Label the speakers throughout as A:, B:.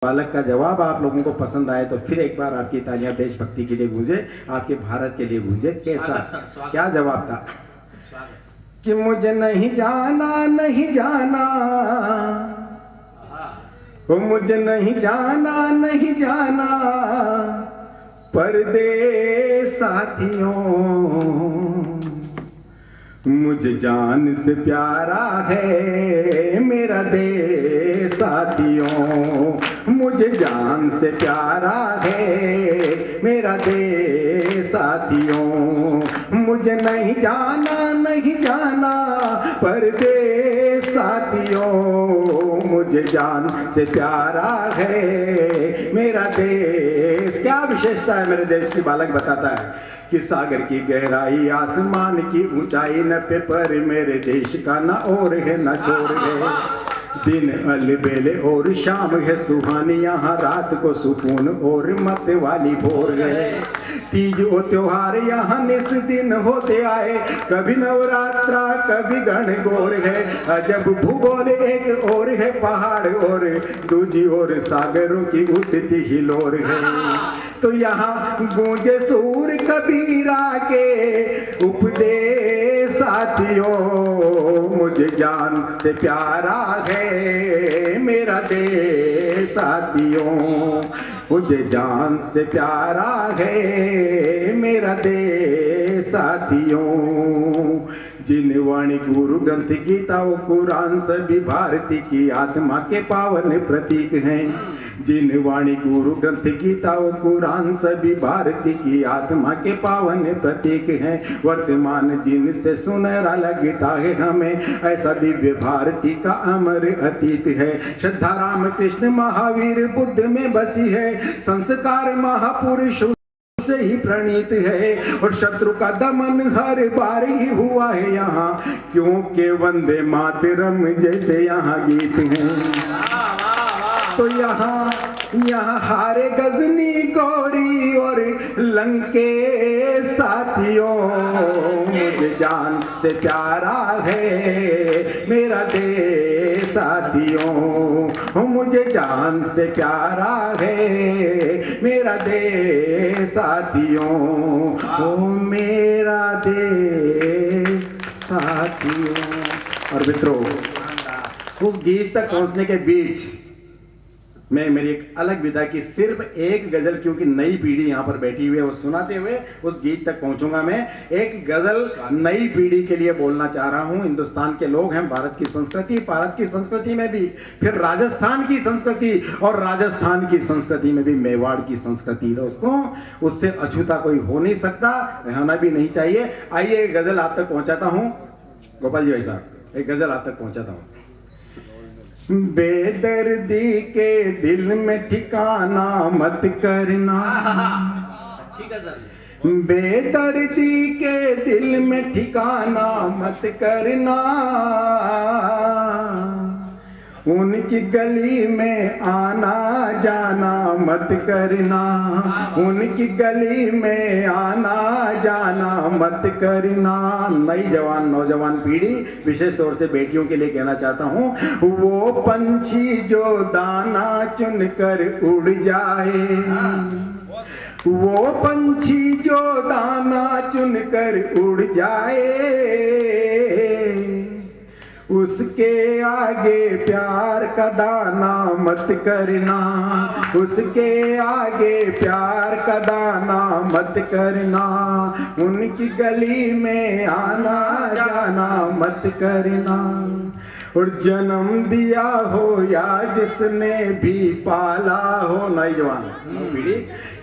A: बालक का जवाब आप लोगों को पसंद आए तो फिर एक बार आपकी तालियां देशभक्ति के लिए गूंजे, आपके भारत के लिए गूंजे। कैसा क्या जवाब था? कि मुझे नहीं जाना नहीं जाना, वो मुझे नहीं जाना नहीं जाना परदेस साथियों, मुझे जान से प्यारा है मेरा देश साथियों, मुझे जान से प्यारा है मेरा देश साथियों, मुझे नहीं जाना नहीं जाना परदेस साथियों, मुझे जान से प्यारा है मेरा देश। क्या विशेषता है मेरे देश की? बालक बताता है कि सागर की गहराई आसमान की ऊंचाई न पे पर मेरे देश का न और है न छोड़ है, दिन अलबेले और शाम है सुहानी, यहाँ रात को सुकून और मत वाली भोर है, तीज ओ त्योहार यहाँ निस दिन होते आए, कभी नवरात्रा कभी गणगौर है, अजब भूगोल एक और है पहाड़ और दूजी और सागरों की उठती हिलोर है, तो यहाँ गूंजे सूर कबीरा के उपदेश साथियों, मुझे जान से प्यारा है मेरा देश साथियों, मुझे जान से प्यारा है मेरा देश साथियों। जिन वाणी गुरु ग्रंथ गीता व कुरान सभी भारती की आत्मा के पावन प्रतीक हैं, जिन वाणी गुरु ग्रंथ गीता व कुरान सभी भारती की आत्मा के पावन प्रतीक हैं, वर्तमान जिनसे सुनहरा लगता है हमें ऐसा दिव्य भारती का अमर अतीत है, श्रद्धा राम कृष्ण महावीर बुद्ध में बसी है, संस्कार महापुरुष से ही प्रणीत है, और शत्रु का दमन हर बार ही हुआ है यहाँ, क्योंकि वंदे मातरम जैसे यहाँ गीत हैं, तो यहाँ हारे गजनी गौरी और लंके साथियों, मुझे जान से प्यारा है मेरा देश साथियों, मुझे जान से प्यारा है मेरा देश साथियों, ओ मेरा देश साथियों। और मित्रों, उस गीत तक पहुंचने के बीच मैं मेरी एक अलग विधा की सिर्फ एक गजल, क्योंकि नई पीढ़ी यहाँ पर बैठी हुई है, वो सुनाते हुए उस गीत तक पहुंचूंगा। मैं एक गजल नई पीढ़ी के लिए बोलना चाह रहा हूँ। हिंदुस्तान के लोग हैं, भारत की संस्कृति में भी, फिर राजस्थान की संस्कृति, और राजस्थान की संस्कृति में भी मेवाड़ की संस्कृति। दोस्तों, उससे अछूता कोई हो नहीं सकता, होना भी नहीं चाहिए। आइए एक गजल आप तक पहुंचाता हूँ। गोपाल जी भाई साहब, एक गजल आप तक पहुंचाता हूँ। बेदर्दी के दिल में ठिकाना मत करना,
B: अच्छी गजल।
A: बेदर्दी के दिल में ठिकाना मत करना, उनकी गली में आना जाना मत करना, उनकी गली में आना जाना मत करना। नई जवान नौजवान पीढ़ी, विशेष तौर से बेटियों के लिए कहना चाहता हूँ, वो पंछी जो दाना चुनकर उड़ जाए, वो पंछी जो दाना चुनकर उड़ जाए, उसके आगे प्यार का दाना मत करना, उसके आगे प्यार का दाना मत करना, उनकी गली में आना जाना मत करना। और जन्म दिया हो या जिसने भी पाला हो, नई जवान पीढ़ी,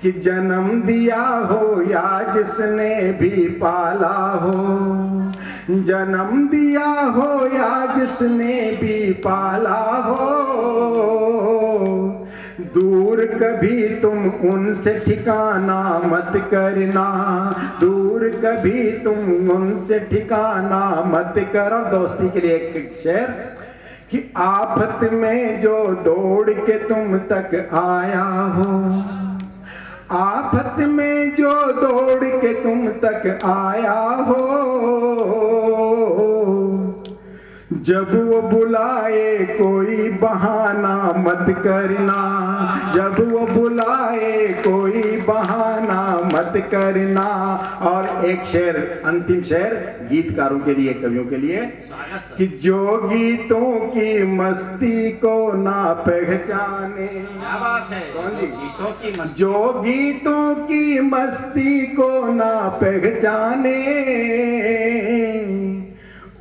A: कि जन्म दिया हो या जिसने भी पाला हो, जन्म दिया हो या जिसने भी पाला हो, दूर कभी तुम उनसे ठिकाना मत करना, दूर कभी तुम उनसे ठिकाना मत करो। दोस्ती के लिए एक शेर, कि आफत में जो दौड़ के तुम तक आया हो, आफत में जो दौड़ के तुम तक आया हो, जब वो बुलाए कोई बहाना मत करना, जब वो बुलाए कोई बहाना मत करना। और एक शेर, अंतिम शेर गीतकारों के लिए, कवियों के लिए, कि जो गीतों की मस्ती को ना पहचाने।
B: क्या बात है,
A: कौन जी?
B: गीतों की मस्ती।
A: जो गीतों की मस्ती को ना पहचाने,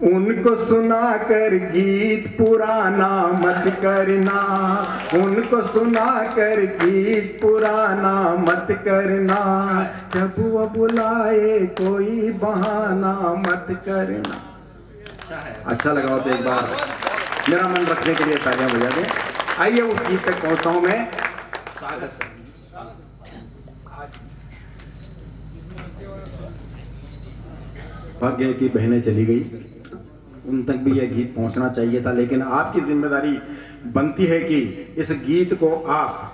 A: उनको सुनाकर गीत पुराना मत करना, उनको सुनाकर गीत पुराना मत करना। जब वो बुलाए कोई बहाना मत करना।
B: अच्छा है।
A: अच्छा लगा हो तो एक बार मेरा मन रखने के लिए तालियां बजा दें। आइए उस गीत तक पहुंचता हूं मैं।
B: स्वागत है।
A: भाग्य की बहनें चली गई, उन तक भी यह गीत पहुंचना चाहिए था, लेकिन आपकी जिम्मेदारी बनती है कि इस गीत को आप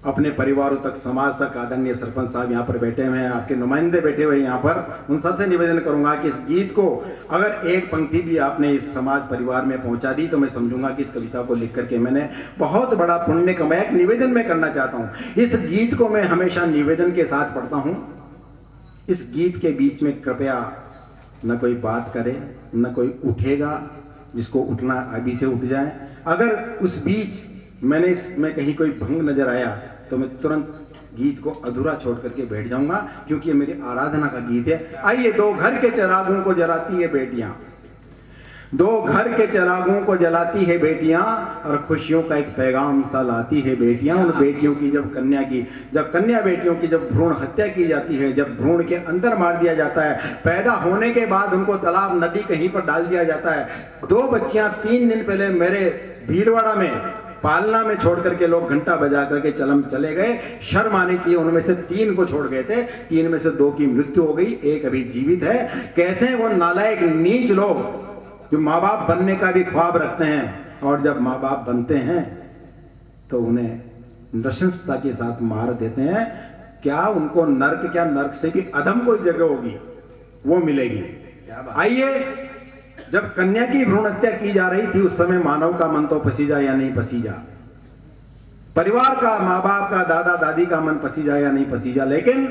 A: अपने परिवारों तक, समाज तक, आदरणीय सरपंच साहब यहाँ पर बैठे हुए हैं, आपके नुमाइंदे बैठे हुए हैं यहाँ पर, उन सबसे निवेदन करूंगा कि इस गीत को अगर एक पंक्ति भी आपने इस समाज परिवार में पहुंचा दी तो मैं समझूंगा कि इस कविता को लिख करके मैंने बहुत बड़ा पुण्य कमाया। एक निवेदन मैं करना चाहता हूँ, इस गीत को मैं हमेशा निवेदन के साथ पढ़ता हूँ। इस गीत के बीच में कृपया न कोई बात करे, न कोई उठेगा, जिसको उठना अभी से उठ जाए। अगर उस बीच मैंने इसमें कहीं कोई भंग नजर आया तो मैं तुरंत गीत को अधूरा छोड़ करके बैठ जाऊंगा, क्योंकि ये मेरी आराधना का गीत है। आइए, दो घर के चिरागों को जलाती है बेटियां, दो घर के चिरागों को जलाती है बेटियां, और खुशियों का एक पैगाम सा लाती है बेटियां। उन बेटियों की जब कन्या बेटियों की जब भ्रूण हत्या की जाती है, जब भ्रूण के अंदर मार दिया जाता है, पैदा होने के बाद उनको तालाब, नदी कहीं पर डाल दिया जाता है। दो बच्चियां 3 दिन पहले मेरे भीलवाड़ा में पालना में छोड़ करके लोग घंटा बजा करके चले गए। शर्म आनी चाहिए, उनमें से 3 को छोड़ गए थे, 3 में से 2 की मृत्यु हो गई, एक अभी जीवित है। कैसे वो नालायक नीच लोग जो माँ बाप बनने का भी ख्वाब रखते हैं, और जब माँ बाप बनते हैं तो उन्हें नृशंसता के साथ मार देते हैं। क्या उनको नर्क, क्या नर्क से भी अधम कोई जगह होगी वो मिलेगी? आइए, जब कन्या की भ्रूण हत्या की जा रही थी उस समय मानव का मन तो पसीजा या नहीं पसीजा, परिवार का, माँ बाप का, दादा दादी का मन पसीजा या नहीं पसीजा, लेकिन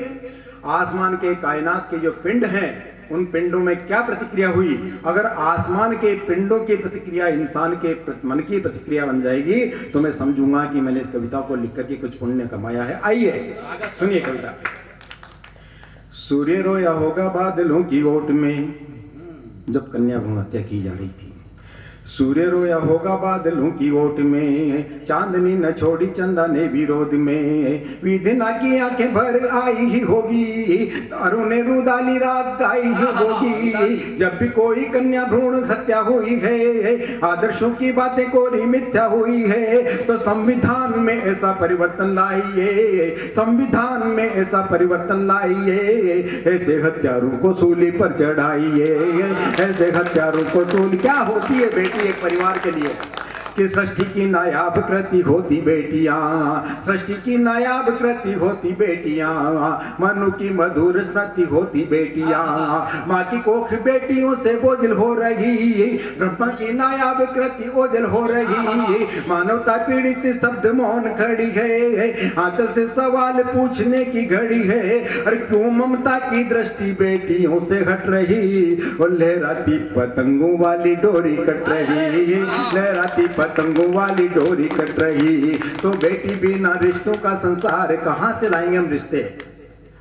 A: आसमान के, कायनात के जो पिंड हैं, उन पिंडों में क्या प्रतिक्रिया हुई? अगर आसमान के पिंडों की प्रतिक्रिया इंसान के मन की प्रतिक्रिया बन जाएगी तो मैं समझूंगा कि मैंने इस कविता को लिख करके कुछ पुण्य कमाया है। आइए सुनिए कविता। सूर्य रोया होगा बादलों की ओट में, जब कन्या भ्रूण हत्या की जा रही थी। सूर्य रोया होगा बादलों की ओट में, चांदनी न छोड़ी चंदा ने विरोध में। विधना की आंखें भर आई ही होगी, तारों ने रुदाली रात गाई ही होगी। जब भी कोई कन्या भ्रूण हत्या हुई है, आदर्शों की बातें कोरी मिथ्या हुई है, तो संविधान में ऐसा परिवर्तन लाइए, संविधान में ऐसा परिवर्तन लाइए। ऐसे हत्यारों को सूली पर चढ़ाइए, ऐसे हत्यारों को सूली। क्या होती है बेटी एक परिवार के लिए? कि सृष्टि की नायाब कृति होती बेटियां, सृष्टि की नायाब कृति होती बेटियां, मनु की मधुर स्मृति होती बेटियां। माँ की कोख बेटियों से बोझल हो रही, ब्रह्मा की नायाब कृति ओझल हो रही। मानवता पीड़ित स्तब्ध मौन खड़ी है, आंचल से सवाल पूछने की घड़ी है। अरे क्यों ममता की दृष्टि बेटियों से हट रही? और लहराती पतंगों वाली डोरी कट रही, लहराती पतंगों वाली डोरी कट रही। तो बेटी बिना रिश्तों का संसार, कहां से लाएंगे हम रिश्ते?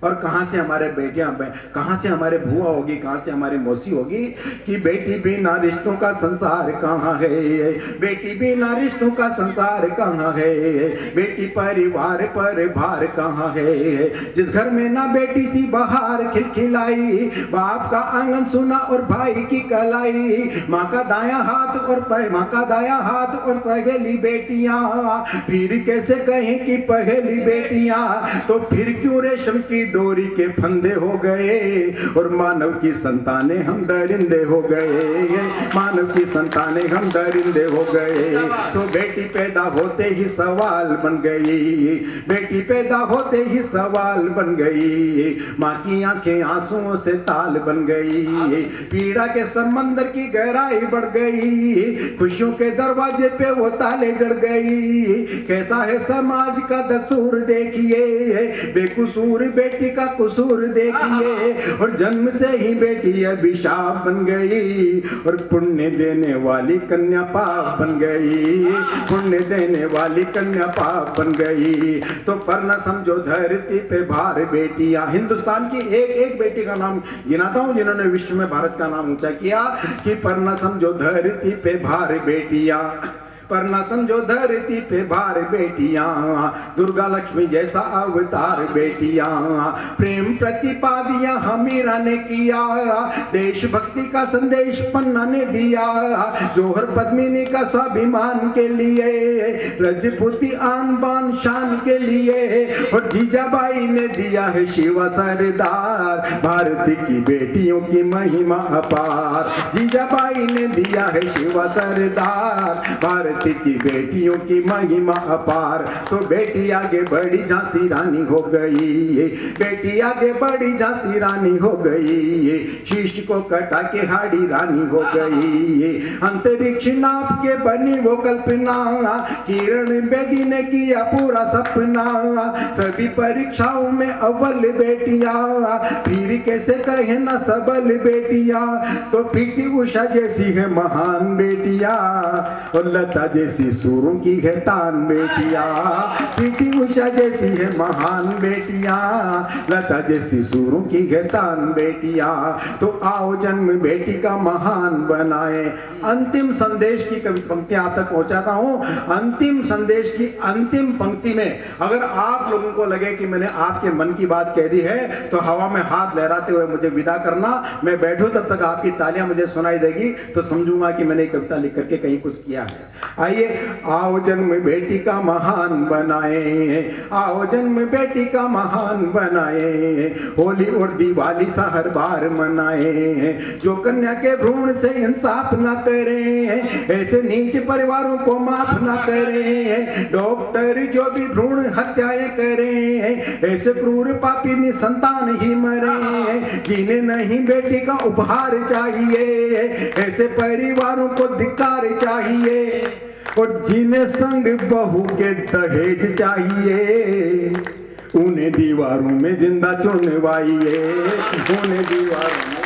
A: और कहां से हमारे बेटियां, कहां से हमारे बुआ होगी, कहां से हमारी मौसी होगी? कि बेटी बिना रिश्तों का संसार कहां है, बेटी बिना रिश्तों का संसार कहां है? बेटी परिवार पर भार कहां है? जिस घर में ना बेटी सी बहार खिलखिलाई, बाप का आंगन सुना और भाई की कलाई। माँ का दायां हाथ और माँ का दायां हाथ और सहेली बेटियां, फिर कैसे कहें कि पहेली बेटियां? तो फिर क्यों रेशम की डोरी के फंदे हो गए और मानव की संतानें हम दरिंदे हो गए, मानव की संतानें हम दरिंदे हो गए। तो बेटी पैदा होते ही सवाल बन गई, बेटी पैदा होते ही सवाल बन गई, माँ की आंखें आंसुओं से ताल बन गई, पीड़ा के समंदर की गहराई बढ़ गई, खुशियों के दरवाजे पे वो ताले जड़ गई। कैसा है समाज का दस्तूर देखिए, बेकसूर बेटी का कसूर देखिए, और जन्म से ही बेटी अभिशाप बन गई, और पुण्य देने वाली कन्या पाप बन गई, पुण्य देने वाली कन्या पाप बन गई। तो पर न समझो धरती पे भार बेटियां, हिंदुस्तान की एक एक बेटी का नाम गिनाता हूं जिन्होंने विश्व में भारत का नाम ऊंचा किया, कि पर न समझो धरती पे भार बेटियां, पर न समझो धरती पे भार बेटियां, दुर्गा लक्ष्मी जैसा अवतार बेटियां, प्रेम प्रतिपादियां हमीरा ने किया, देशभक्ति का संदेश पन्ना ने दिया, जोहर पद्मिनी का स्वाभिमान के लिए, रजपूती आन बान शान के लिए, और जीजाबाई ने दिया है शिवा सरदार, भारत की बेटियों की महिमा अपार, जीजाबाई ने दिया है शिवा सरदार, भारत की बेटियों की महिमा अपार। तो बेटी आगे बड़ी झांसी रानी हो गई, बेटी आगे बड़ी झांसी रानी हो गई, शीश को कटा के हाड़ी रानी हो गई, अंतरिक्ष नाप के बनी वो कल्पना, किरण बेदी ने किया पूरा सपना, सभी परीक्षाओं में अव्वल बेटियां, फिर कैसे कहे ना सबल बेटियां, तो पीटी उषा जैसी है महान बेटियां, और लता जैसी सूरों की है तान बेटियां, पीटी उषा जैसी है महान बेटियां, लता जैसी सूरों की है तान बेटियां। तो आओ जन्म बेटी का महान बनाए। अंतिम संदेश की कवि पंक्तियां आप तक पहुंचाता हूं। अंतिम संदेश की अंतिम पंक्ति में अगर आप लोगों को लगे कि मैंने आपके मन की बात कह दी है, तो हवा में हाथ लहराते हुए मुझे विदा करना। मैं बैठूं तब तक आपकी तालियां मुझे सुनाई देगी, तो समझूंगा कि मैंने कविता लिख करके कहीं कुछ किया है। आइए, आओ जन्म बेटी का महान बनाए, आओ जन्म बेटी का महान बनाए, होली और दिवाली सा हर बार मनाए, जो कन्या के भ्रूण से इंसाफ ना करें, ऐसे नीच परिवारों को माफ ना करें, डॉक्टर जो भी भ्रूण हत्याएं करें, ऐसे क्रूर पापी निसंतान ही मरे, जिन्हें नहीं बेटी का उपहार चाहिए, ऐसे परिवारों को धिक्कार चाहिए, और जिन्हें संग बहू के दहेज चाहिए, उन्हें दीवारों में जिंदा चुनवाइए, उन्हें दीवारों में